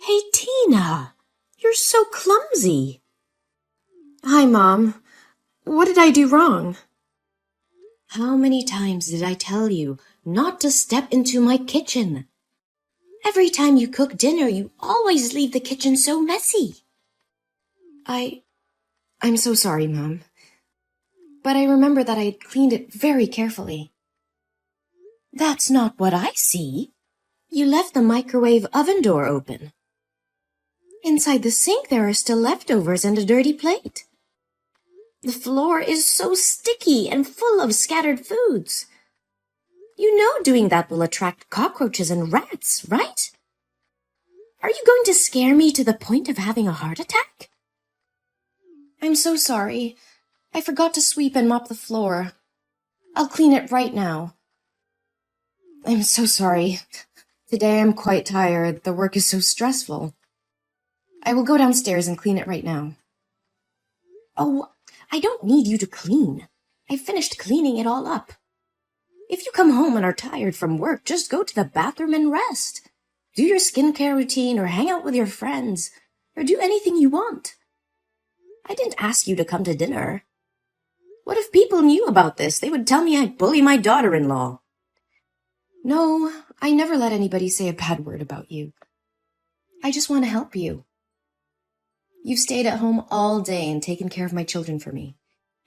Hey, Tina, you're so clumsy. Hi, Mom. What did I do wrong? How many times did I tell you not to step into my kitchen? Every time you cook dinner, you always leave the kitchen so messy. I'm so sorry, Mom. But I remember that I had cleaned it very carefully. That's not what I see. You left the microwave oven door open. Inside the sink there are still leftovers and a dirty plate. The floor is so sticky and full of scattered foods. You know doing that will attract cockroaches and rats, right? Are you going to scare me to the point of having a heart attack? I'm so sorry. I forgot to sweep and mop the floor. I'll clean it right now. I'm so sorry. Today I'm quite tired. The work is so stressful. I will go downstairs and clean it right now. Oh, I don't need you to clean. I finished cleaning it all up. If you come home and are tired from work, just go to the bathroom and rest. Do your skincare routine or hang out with your friends or do anything you want. I didn't ask you to come to dinner. What if people knew about this? They would tell me I bully my daughter-in-law. No, I never let anybody say a bad word about you. I just want to help you. You've stayed at home all day and taken care of my children for me.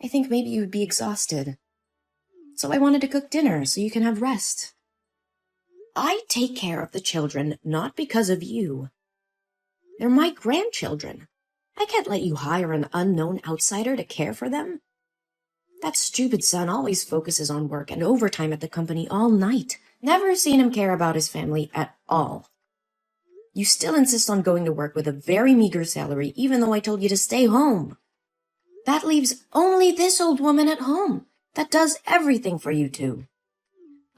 I think maybe you would be exhausted. So I wanted to cook dinner so you can have rest. I take care of the children not because of you. They're my grandchildren. I can't let you hire an unknown outsider to care for them. That stupid son always focuses on work and overtime at the company all night. Never seen him care about his family at all. You still insist on going to work with a very meager salary, even though I told you to stay home. That leaves only this old woman at home that does everything for you two.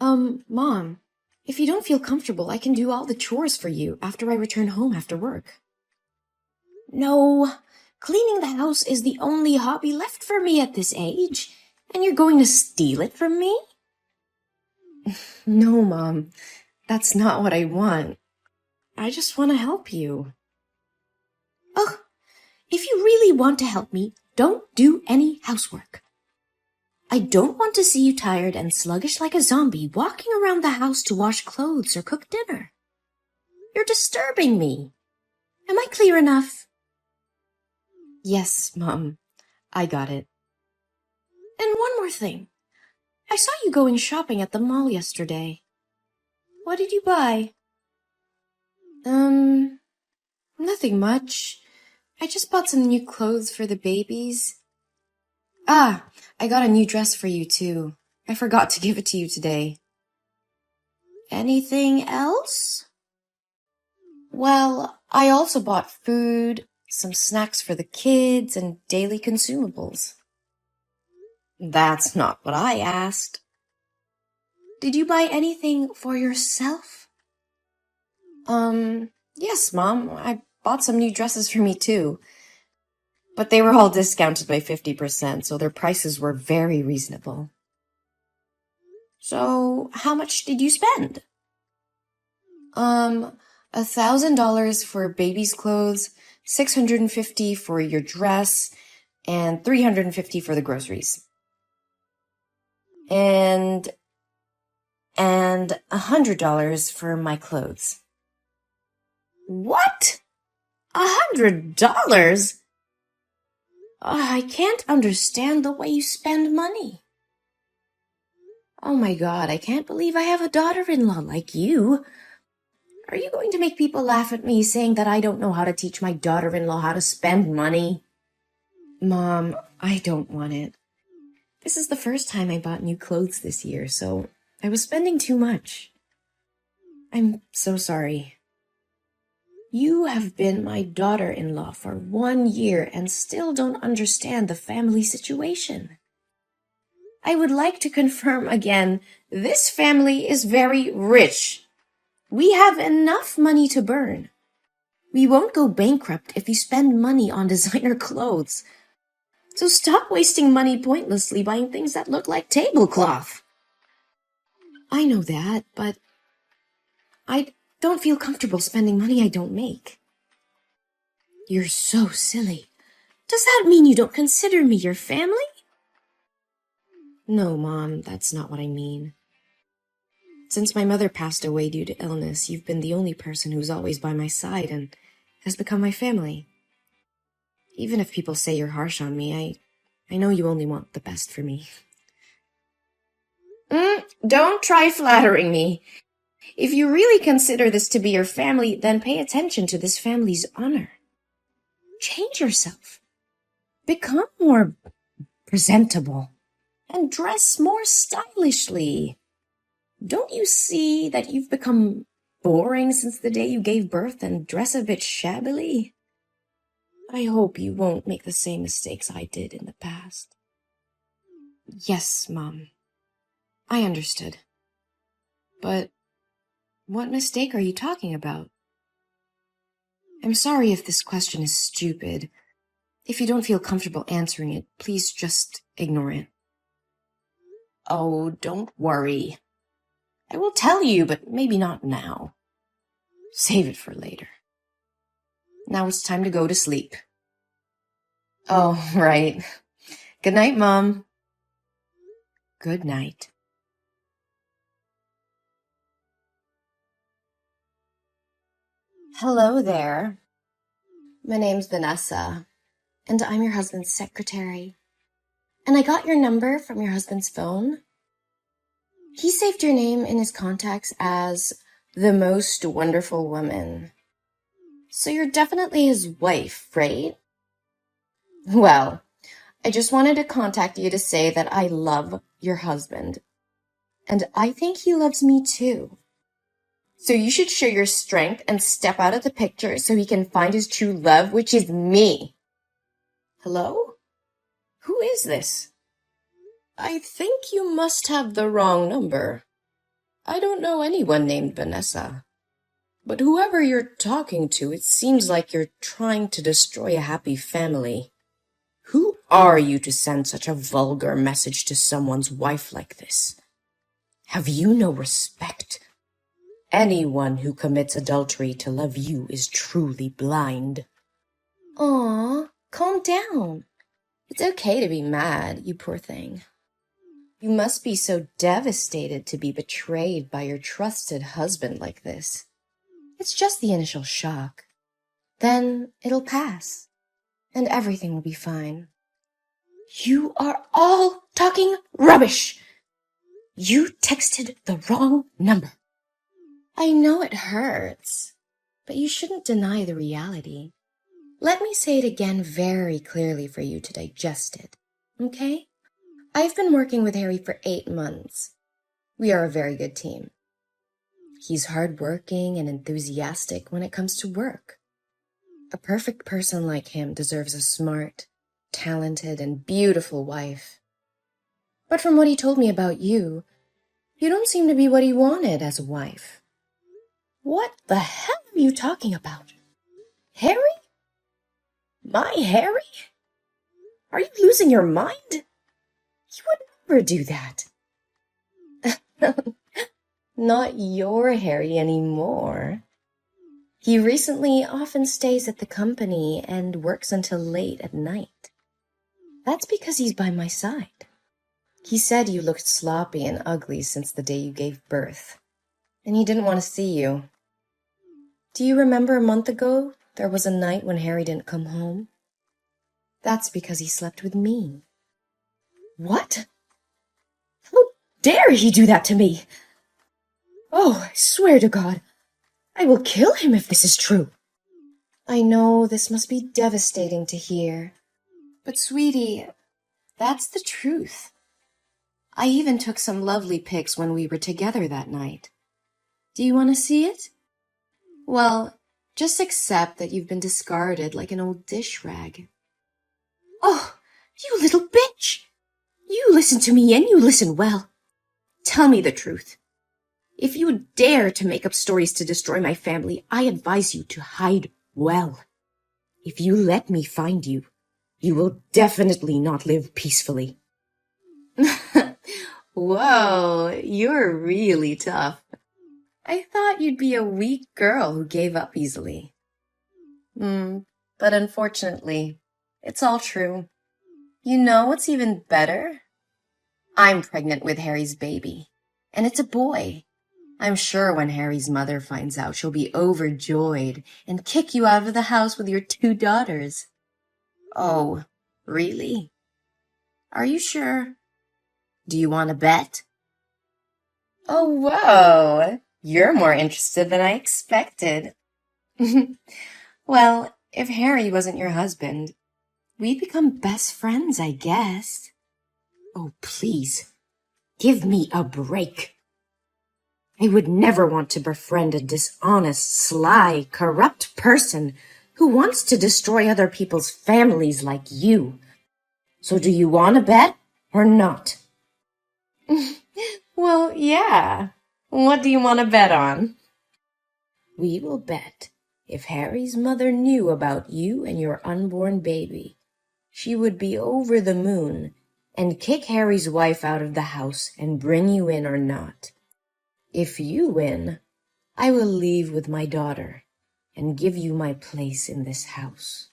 Mom, if you don't feel comfortable, I can do all the chores for you after I return home after work. No, cleaning the house is the only hobby left for me at this age, and you're going to steal it from me? No, Mom, that's not what I want. I just want to help you. Ugh, if you really want to help me, don't do any housework. I don't want to see you tired and sluggish like a zombie walking around the house to wash clothes or cook dinner. You're disturbing me. Am I clear enough? Yes, Mom, I got it. And one more thing. I saw you going shopping at the mall yesterday. What did you buy? Nothing much. I just bought some new clothes for the babies. Ah, I got a new dress for you too. I forgot to give it to you today. Anything else? Well, I also bought food, some snacks for the kids, and daily consumables. That's not what I asked. Did you buy anything for yourself? Yes, Mom. I bought some new dresses for me too. But they were all discounted by 50%, so their prices were very reasonable. So, how much did you spend? $1,000 for baby's clothes, $650 for your dress, and $350 for the groceries. And $100 for my clothes. What? $100? I can't understand the way you spend money. Oh my God, I can't believe I have a daughter-in-law like you. Are you going to make people laugh at me saying that I don't know how to teach my daughter-in-law how to spend money? Mom, I don't want it. This is the first time I bought new clothes this year, so I was spending too much. I'm so sorry. You have been my daughter-in-law for 1 year and still don't understand the family situation. I would like to confirm again, this family is very rich. We have enough money to burn. We won't go bankrupt if you spend money on designer clothes. So stop wasting money pointlessly buying things that look like tablecloth. I know that, but I don't feel comfortable spending money I don't make. You're so silly. Does that mean you don't consider me your family? No, Mom, that's not what I mean. Since my mother passed away due to illness, you've been the only person who's always by my side and has become my family. Even if people say you're harsh on me, I know you only want the best for me. Don't try flattering me. If you really consider this to be your family, then pay attention to this family's honor. Change yourself. Become more presentable. And dress more stylishly. Don't you see that you've become boring since the day you gave birth and dress a bit shabbily? I hope you won't make the same mistakes I did in the past. Yes, Mom. I understood. But what mistake are you talking about? I'm sorry if this question is stupid. If you don't feel comfortable answering it, please just ignore it. Oh, don't worry. I will tell you, but maybe not now. Save it for later. Now it's time to go to sleep. Oh, right. Good night, Mom. Good night. Hello there. My name's Vanessa, and I'm your husband's secretary. And I got your number from your husband's phone. He saved your name in his contacts as the most wonderful woman. So you're definitely his wife, right? Well, I just wanted to contact you to say that I love your husband. And I think he loves me too. So you should show your strength and step out of the picture so he can find his true love, which is me. Hello? Who is this? I think you must have the wrong number. I don't know anyone named Vanessa. But whoever you're talking to, it seems like you're trying to destroy a happy family. Who are you to send such a vulgar message to someone's wife like this? Have you no respect? Anyone who commits adultery to love you is truly blind. Aw, calm down. It's okay to be mad, you poor thing. You must be so devastated to be betrayed by your trusted husband like this. It's just the initial shock. Then it'll pass, and everything will be fine. You are all talking rubbish! You texted the wrong number. I know it hurts, but you shouldn't deny the reality. Let me say it again very clearly for you to digest it, okay? I've been working with Harry for 8 months. We are a very good team. He's hardworking and enthusiastic when it comes to work. A perfect person like him deserves a smart, talented, and beautiful wife. But from what he told me about you, you don't seem to be what he wanted as a wife. What the hell are you talking about? Harry? My Harry? Are you losing your mind? You would never do that. Not your Harry anymore. He recently often stays at the company and works until late at night. That's because he's by my side. He said you looked sloppy and ugly since the day you gave birth, and he didn't want to see you. Do you remember a month ago there was a night when Harry didn't come home? That's because he slept with me. What? How dare he do that to me? Oh, I swear to God, I will kill him if this is true. I know this must be devastating to hear, but sweetie, that's the truth. I even took some lovely pics when we were together that night. Do you want to see it? Well, just accept that you've been discarded like an old dish rag. Oh, you little bitch! You listen to me and you listen well. Tell me the truth. If you dare to make up stories to destroy my family, I advise you to hide well. If you let me find you, you will definitely not live peacefully. Whoa, you're really tough. I thought you'd be a weak girl who gave up easily. But unfortunately, it's all true. You know what's even better? I'm pregnant with Harry's baby, and it's a boy. I'm sure when Harry's mother finds out, she'll be overjoyed and kick you out of the house with your 2 daughters. Oh, really? Are you sure? Do you want to bet? Oh, whoa! You're more interested than I expected. Well, if Harry wasn't your husband, we'd become best friends, I guess. Oh, please, give me a break. I would never want to befriend a dishonest, sly, corrupt person who wants to destroy other people's families like you. So do you want to bet or not? Well, yeah. What do you want to bet on? We will bet if Harry's mother knew about you and your unborn baby, she would be over the moon and kick Harry's wife out of the house and bring you in or not. If you win, I will leave with my daughter and give you my place in this house.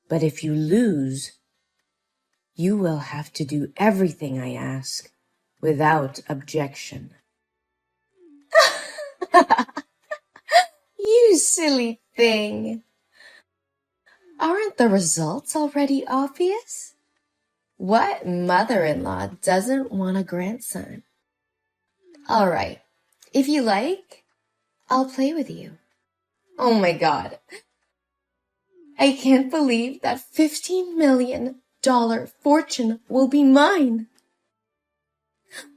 But if you lose, you will have to do everything I ask without objection. You silly thing. Aren't the results already obvious? What mother-in-law doesn't want a grandson? All right, if you like, I'll play with you. Oh my God. I can't believe that $15 million fortune will be mine.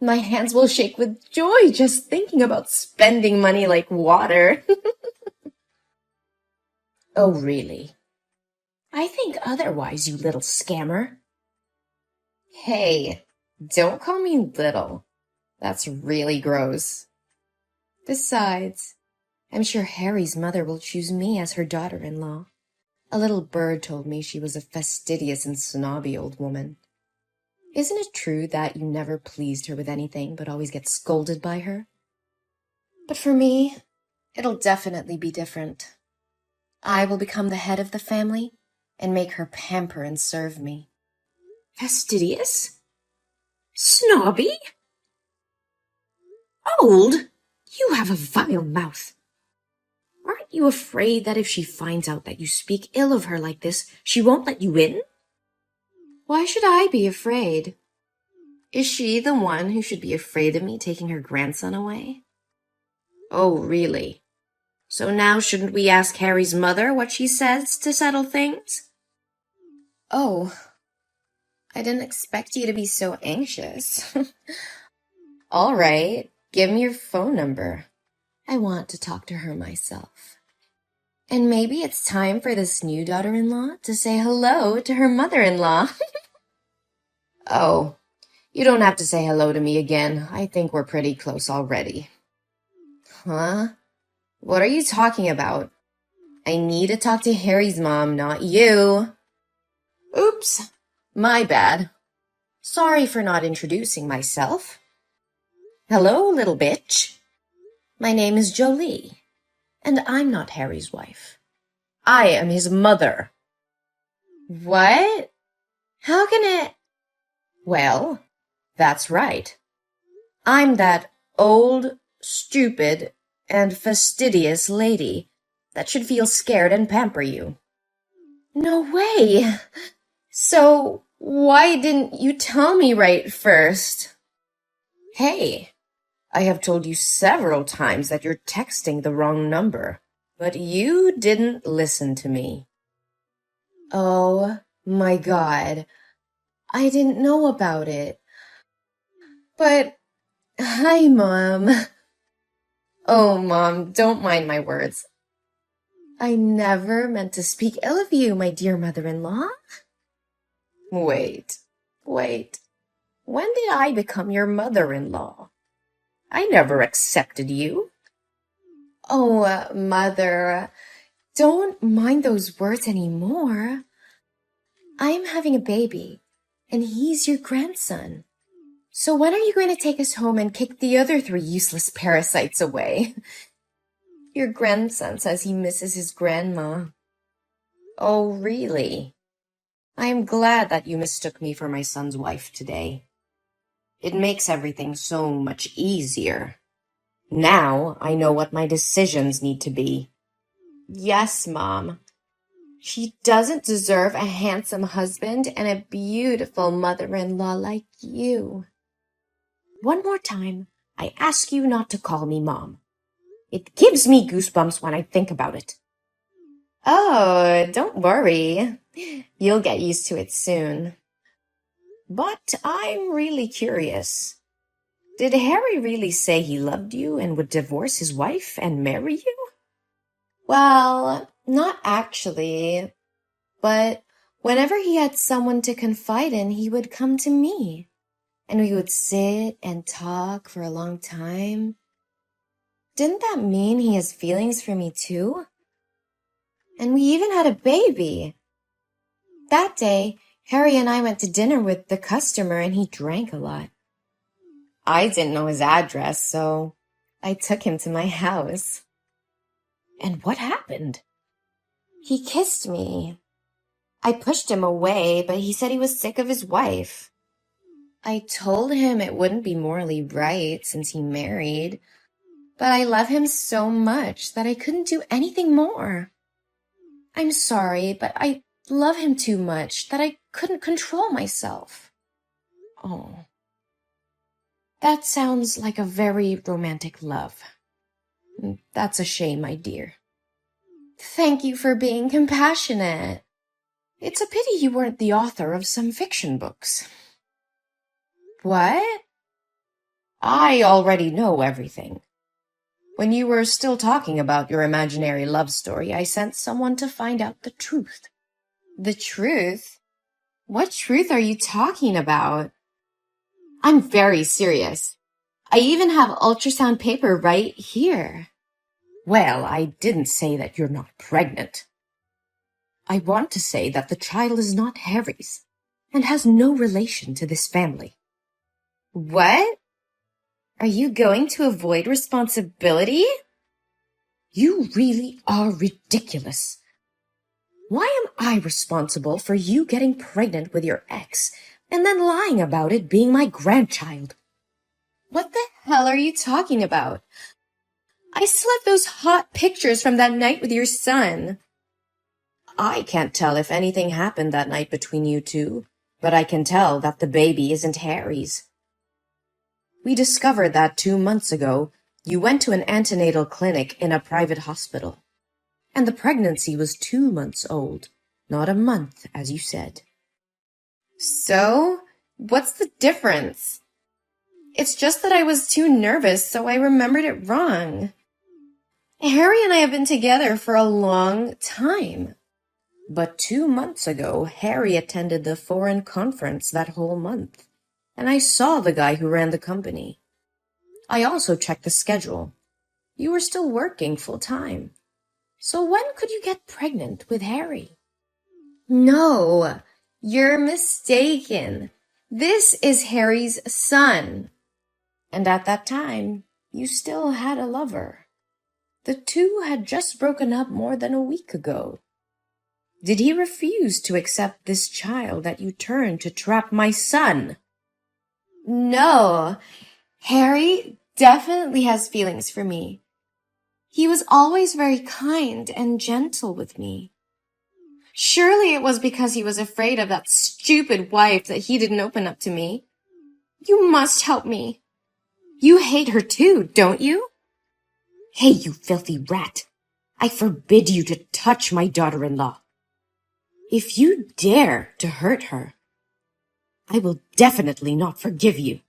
My hands will shake with joy just thinking about spending money like water. Oh, really? I think otherwise, you little scammer. Hey, don't call me little. That's really gross. Besides, I'm sure Harry's mother will choose me as her daughter-in-law. A little bird told me she was a fastidious and snobby old woman. Isn't it true that you never pleased her with anything but always get scolded by her? But for me, it'll definitely be different. I will become the head of the family and make her pamper and serve me. Fastidious? Snobby? Old? You have a vile mouth. Aren't you afraid that if she finds out that you speak ill of her like this, she won't let you in? Why should I be afraid? Is she the one who should be afraid of me taking her grandson away? Oh, really? So now shouldn't we ask Harry's mother what she says to settle things? Oh, I didn't expect you to be so anxious. All right, give me your phone number. I want to talk to her myself. And maybe it's time for this new daughter-in-law to say hello to her mother-in-law. Oh, you don't have to say hello to me again. I think we're pretty close already. Huh? What are you talking about? I need to talk to Harry's mom, not you. Oops, my bad. Sorry for not introducing myself. Hello, little bitch. My name is Jolie, and I'm not Harry's wife. I am his mother. What? How can it? Well, that's right. I'm that old, stupid, and fastidious lady that should feel scared and pamper you. No way! So, why didn't you tell me right first? Hey, I have told you several times that you're texting the wrong number, but you didn't listen to me. Oh my God, I didn't know about it. But, hi, Mom. Oh, Mom, don't mind my words. I never meant to speak ill of you, my dear mother-in-law. Wait. When did I become your mother-in-law? I never accepted you. Oh, Mother, don't mind those words anymore. I'm having a baby, and he's your grandson. So when are you going to take us home and kick the other 3 useless parasites away? Your grandson says he misses his grandma. Oh, really? I am glad that you mistook me for my son's wife today. It makes everything so much easier. Now I know what my decisions need to be. Yes, Mom. She doesn't deserve a handsome husband and a beautiful mother-in-law like you. One more time, I ask you not to call me Mom. It gives me goosebumps when I think about it. Oh, don't worry. You'll get used to it soon. But I'm really curious. Did Harry really say he loved you and would divorce his wife and marry you? Well, not actually. But whenever he had someone to confide in, he would come to me. And we would sit and talk for a long time. Didn't that mean he has feelings for me too? And we even had a baby. That day, Harry and I went to dinner with the customer and he drank a lot. I didn't know his address, so I took him to my house. And what happened? He kissed me. I pushed him away, but he said he was sick of his wife. I told him it wouldn't be morally right since he married, but I love him so much that I couldn't do anything more. I'm sorry, but I love him too much that I couldn't control myself. Oh, that sounds like a very romantic love. That's a shame, my dear. Thank you for being compassionate. It's a pity you weren't the author of some fiction books. What? I already know everything. When you were still talking about your imaginary love story, I sent someone to find out the truth. The truth? What truth are you talking about? I'm very serious. I even have ultrasound paper right here. Well, I didn't say that you're not pregnant. I want to say that the child is not Harry's and has no relation to this family. What? Are you going to avoid responsibility? You really are ridiculous. Why am I responsible for you getting pregnant with your ex and then lying about it being my grandchild? What the hell are you talking about? I still have those hot pictures from that night with your son. I can't tell if anything happened that night between you two, but I can tell that the baby isn't Harry's. We discovered that 2 months ago, you went to an antenatal clinic in a private hospital, and the pregnancy was 2 months old, not a month, as you said. So, what's the difference? It's just that I was too nervous, so I remembered it wrong. Harry and I have been together for a long time. But 2 months ago, Harry attended the foreign conference that whole month, and I saw the guy who ran the company. I also checked the schedule. You were still working full-time. So when could you get pregnant with Harry? No, you're mistaken. This is Harry's son. And at that time, you still had a lover. The two had just broken up more than a week ago. Did he refuse to accept this child that you turned to trap my son? No, Harry definitely has feelings for me. He was always very kind and gentle with me. Surely it was because he was afraid of that stupid wife that he didn't open up to me. You must help me. You hate her too, don't you? Hey, you filthy rat. I forbid you to touch my daughter-in-law. If you dare to hurt her, I will definitely not forgive you.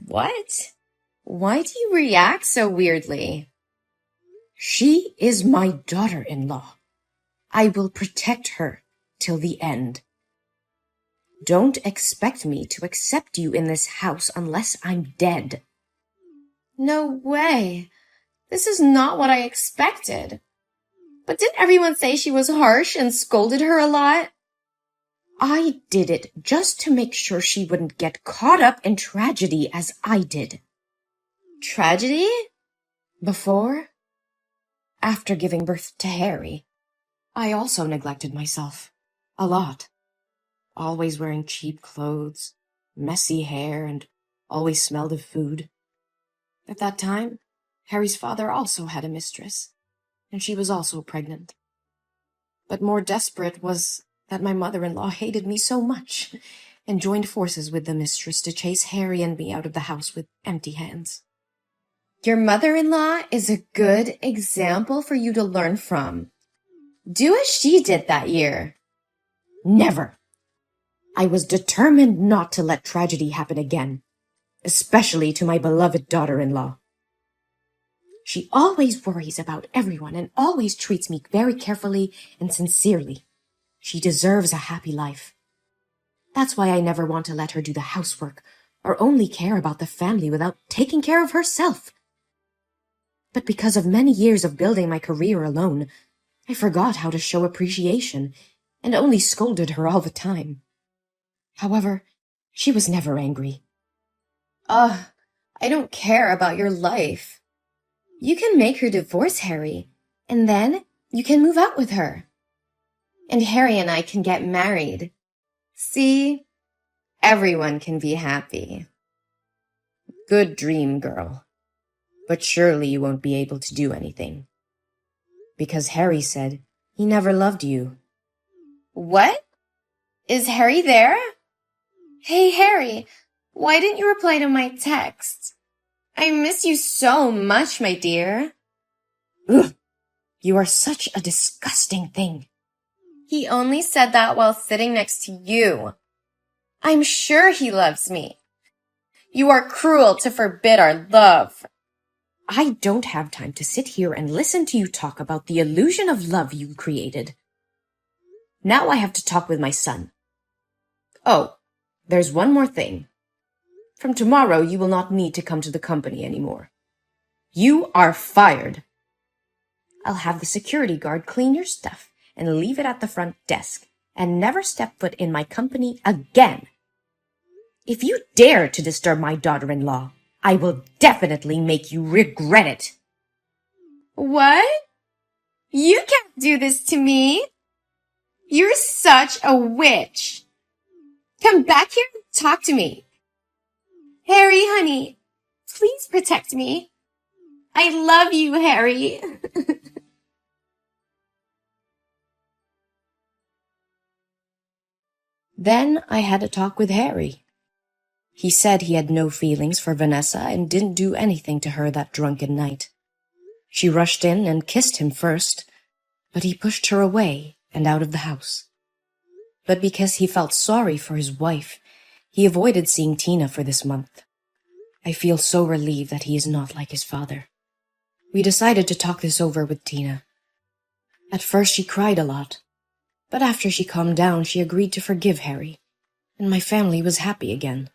What? Why do you react so weirdly? She is my daughter-in-law. I will protect her till the end. Don't expect me to accept you in this house unless I'm dead. No way. This is not what I expected. But didn't everyone say she was harsh and scolded her a lot? I did it just to make sure she wouldn't get caught up in tragedy as I did. Tragedy? Before? After giving birth to Harry, I also neglected myself. A lot. Always wearing cheap clothes, messy hair, and always smelled of food. At that time, Harry's father also had a mistress, and she was also pregnant. But more desperate was that my mother-in-law hated me so much and joined forces with the mistress to chase Harry and me out of the house with empty hands. Your mother-in-law is a good example for you to learn from. Do as she did that year. Never. I was determined not to let tragedy happen again, especially to my beloved daughter-in-law. She always worries about everyone and always treats me very carefully and sincerely. She deserves a happy life. That's why I never want to let her do the housework or only care about the family without taking care of herself. But because of many years of building my career alone, I forgot how to show appreciation and only scolded her all the time. However, she was never angry. I don't care about your life. You can make her divorce Harry, and then you can move out with her. And Harry and I can get married. See? Everyone can be happy. Good dream, girl. But surely you won't be able to do anything. Because Harry said he never loved you. What? Is Harry there? Hey, Harry, why didn't you reply to my text? I miss you so much, my dear. Ugh, you are such a disgusting thing. He only said that while sitting next to you. I'm sure he loves me. You are cruel to forbid our love. I don't have time to sit here and listen to you talk about the illusion of love you created. Now I have to talk with my son. Oh, there's one more thing. From tomorrow, you will not need to come to the company anymore. You are fired. I'll have the security guard clean your stuff and leave it at the front desk and never step foot in my company again. If you dare to disturb my daughter-in-law, I will definitely make you regret it. What? You can't do this to me. You're such a witch. Come back here and talk to me. Harry, honey, please protect me. I love you, Harry. Then I had a talk with Harry. He said he had no feelings for Vanessa and didn't do anything to her that drunken night. She rushed in and kissed him first, but he pushed her away and out of the house. But because he felt sorry for his wife, he avoided seeing Tina for this month. I feel so relieved that he is not like his father. We decided to talk this over with Tina. At first she cried a lot, but after she calmed down she agreed to forgive Harry, and my family was happy again.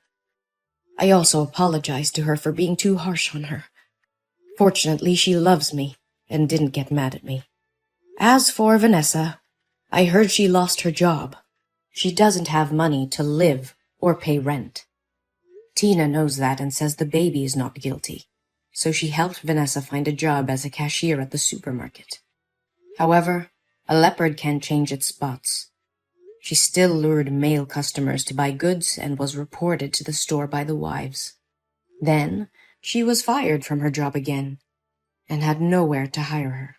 I also apologized to her for being too harsh on her. Fortunately, she loves me and didn't get mad at me. As for Vanessa, I heard she lost her job. She doesn't have money to live or pay rent. Tina knows that and says the baby is not guilty, so she helped Vanessa find a job as a cashier at the supermarket. However, a leopard can't change its spots. She still lured male customers to buy goods and was reported to the store by the wives. Then she was fired from her job again and had nowhere to hire her.